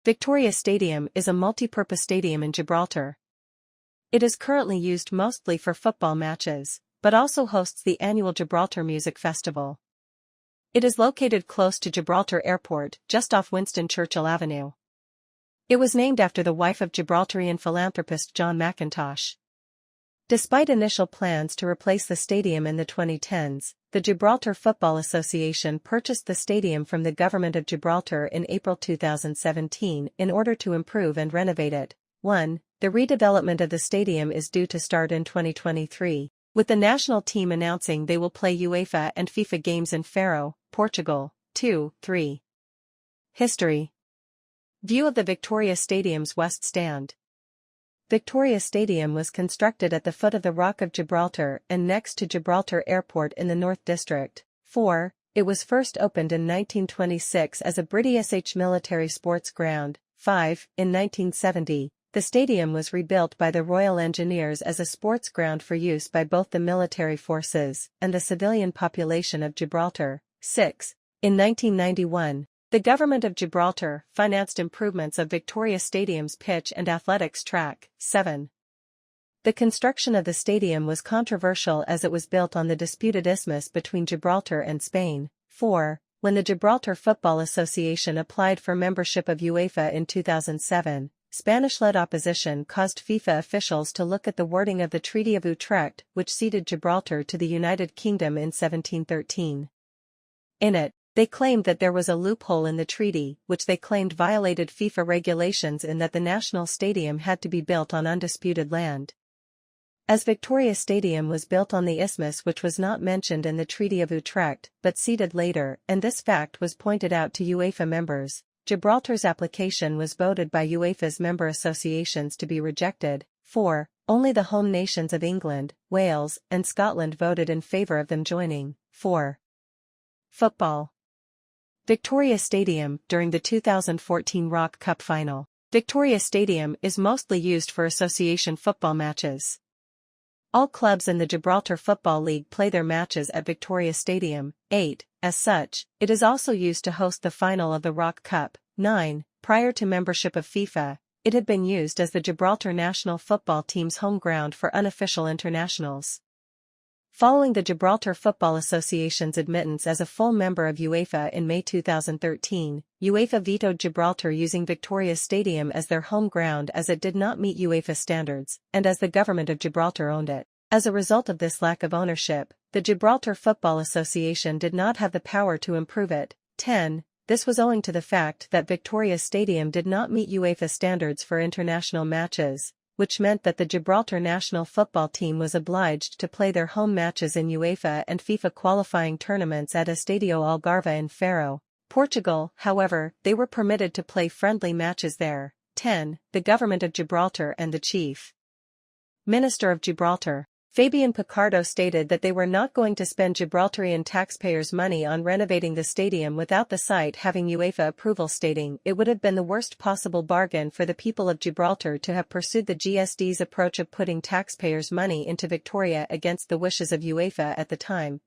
Victoria Stadium is a multi-purpose stadium in Gibraltar. It is currently used mostly for football matches, but also hosts the annual Gibraltar Music Festival. It is located close to Gibraltar Airport, just off Winston Churchill Avenue. It was named after the wife of Gibraltarian philanthropist John McIntosh. Despite initial plans to replace the stadium in the 2010s, the Gibraltar Football Association purchased the stadium from the government of Gibraltar in April 2017 in order to improve and renovate it. 1. The redevelopment of the stadium is due to start in 2023, with the national team announcing they will play UEFA and FIFA games in Faro, Portugal. 2. 3. History. View of the Victoria Stadium's West Stand. Victoria Stadium was constructed at the foot of the Rock of Gibraltar and next to Gibraltar Airport in the North District. 4. It was first opened in 1926 as a British military sports ground. 5. In 1970, the stadium was rebuilt by the Royal Engineers as a sports ground for use by both the military forces and the civilian population of Gibraltar. 6. In 1991, the government of Gibraltar financed improvements of Victoria Stadium's pitch and athletics track. 7. The construction of the stadium was controversial as it was built on the disputed isthmus between Gibraltar and Spain. 4. When the Gibraltar Football Association applied for membership of UEFA in 2007, Spanish-led opposition caused FIFA officials to look at the wording of the Treaty of Utrecht, which ceded Gibraltar to the United Kingdom in 1713. In it, they claimed that there was a loophole in the treaty, which they claimed violated FIFA regulations in that the national stadium had to be built on undisputed land. As Victoria Stadium was built on the isthmus which was not mentioned in the Treaty of Utrecht but ceded later, and this fact was pointed out to UEFA members, Gibraltar's application was voted by UEFA's member associations to be rejected. 4. Only the home nations of England, Wales, and Scotland voted in favour of them joining. 4. Football. Victoria Stadium during the 2014 Rock Cup final. Victoria Stadium is mostly used for association football matches. All clubs in the Gibraltar Football League play their matches at Victoria Stadium. 8. As such, it is also used to host the final of the Rock Cup. 9. Prior to membership of FIFA, it had been used as the Gibraltar national football team's home ground for unofficial internationals. Following the Gibraltar Football Association's admittance as a full member of UEFA in May 2013, UEFA vetoed Gibraltar using Victoria Stadium as their home ground as it did not meet UEFA standards, and as the government of Gibraltar owned it. As a result of this lack of ownership, the Gibraltar Football Association did not have the power to improve it. 10. This was owing to the fact that Victoria Stadium did not meet UEFA standards for international matches, which meant that the Gibraltar national football team was obliged to play their home matches in UEFA and FIFA qualifying tournaments at Estadio Algarve in Faro, Portugal. However, they were permitted to play friendly matches there. 10. The government of Gibraltar and the Chief Minister of Gibraltar, Fabian Picardo, stated that they were not going to spend Gibraltarian taxpayers' money on renovating the stadium without the site having UEFA approval, stating it would have been the worst possible bargain for the people of Gibraltar to have pursued the GSD's approach of putting taxpayers' money into Victoria against the wishes of UEFA at the time.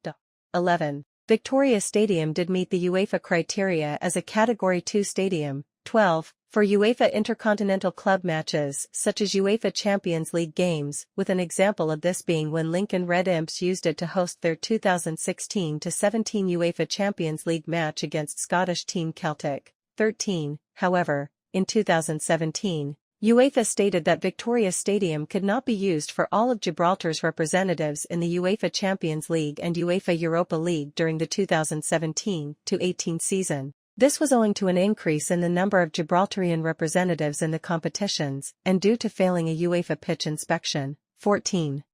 11. Victoria Stadium did meet the UEFA criteria as a Category 2 stadium. 12. For UEFA Intercontinental Club matches, such as UEFA Champions League games, with an example of this being when Lincoln Red Imps used it to host their 2016-17 UEFA Champions League match against Scottish team Celtic. 13. However, in 2017, UEFA stated that Victoria Stadium could not be used for all of Gibraltar's representatives in the UEFA Champions League and UEFA Europa League during the 2017-18 season. This was owing to an increase in the number of Gibraltarian representatives in the competitions, and due to failing a UEFA pitch inspection. 14.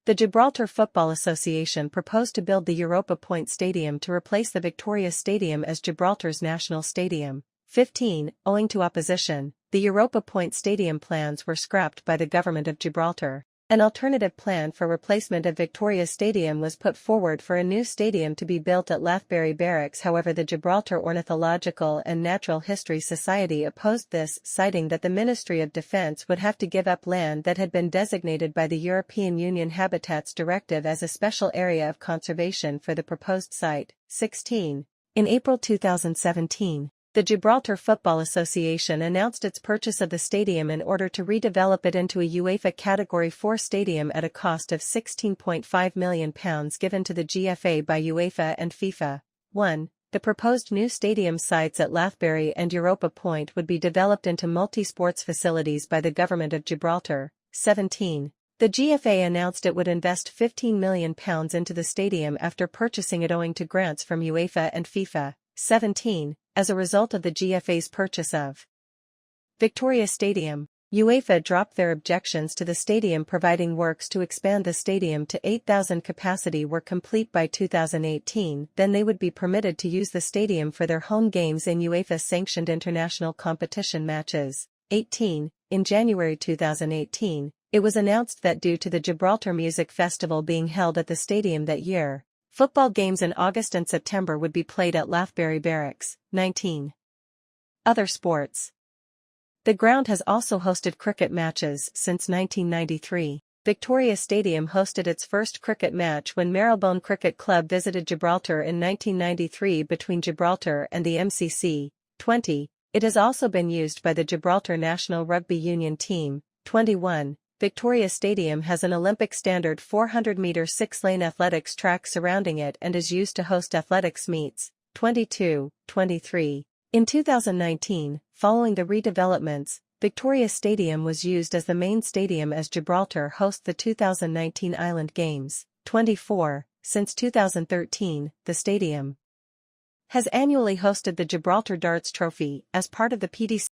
The Gibraltar Football Association proposed to build the Europa Point Stadium to replace the Victoria Stadium as Gibraltar's national stadium. 15. Owing to opposition, the Europa Point Stadium plans were scrapped by the government of Gibraltar. An alternative plan for replacement of Victoria Stadium was put forward for a new stadium to be built at Lathbury Barracks. However, the Gibraltar Ornithological and Natural History Society opposed this, citing that the Ministry of Defence would have to give up land that had been designated by the European Union Habitats Directive as a special area of conservation for the proposed site. 16. In April 2017, The Gibraltar Football Association announced its purchase of the stadium in order to redevelop it into a UEFA Category 4 stadium at a cost of £16.5 million given to the GFA by UEFA and FIFA. 1. The proposed new stadium sites at Lathbury and Europa Point would be developed into multi-sports facilities by the Government of Gibraltar. 17. The GFA announced it would invest £15 million into the stadium after purchasing it owing to grants from UEFA and FIFA. 17. As a result of the GFA's purchase of Victoria Stadium, UEFA dropped their objections to the stadium, providing works to expand the stadium to 8,000 capacity were complete by 2018. Then they would be permitted to use the stadium for their home games in UEFA-sanctioned international competition matches. 18. In January 2018, it was announced that due to the Gibraltar Music Festival being held at the stadium that year, football games in August and September would be played at Lathbury Barracks. 19. Other sports. The ground has also hosted cricket matches since 1993. Victoria Stadium hosted its first cricket match when Marylebone Cricket Club visited Gibraltar in 1993 between Gibraltar and the MCC. 20. It has also been used by the Gibraltar National Rugby Union team. 21. Victoria Stadium has an Olympic standard 400-meter 6-lane athletics track surrounding it and is used to host athletics meets. 22. 23. In 2019, following the redevelopments, Victoria Stadium was used as the main stadium as Gibraltar hosts the 2019 Island Games. 24. Since 2013, the stadium has annually hosted the Gibraltar Darts Trophy as part of the PDC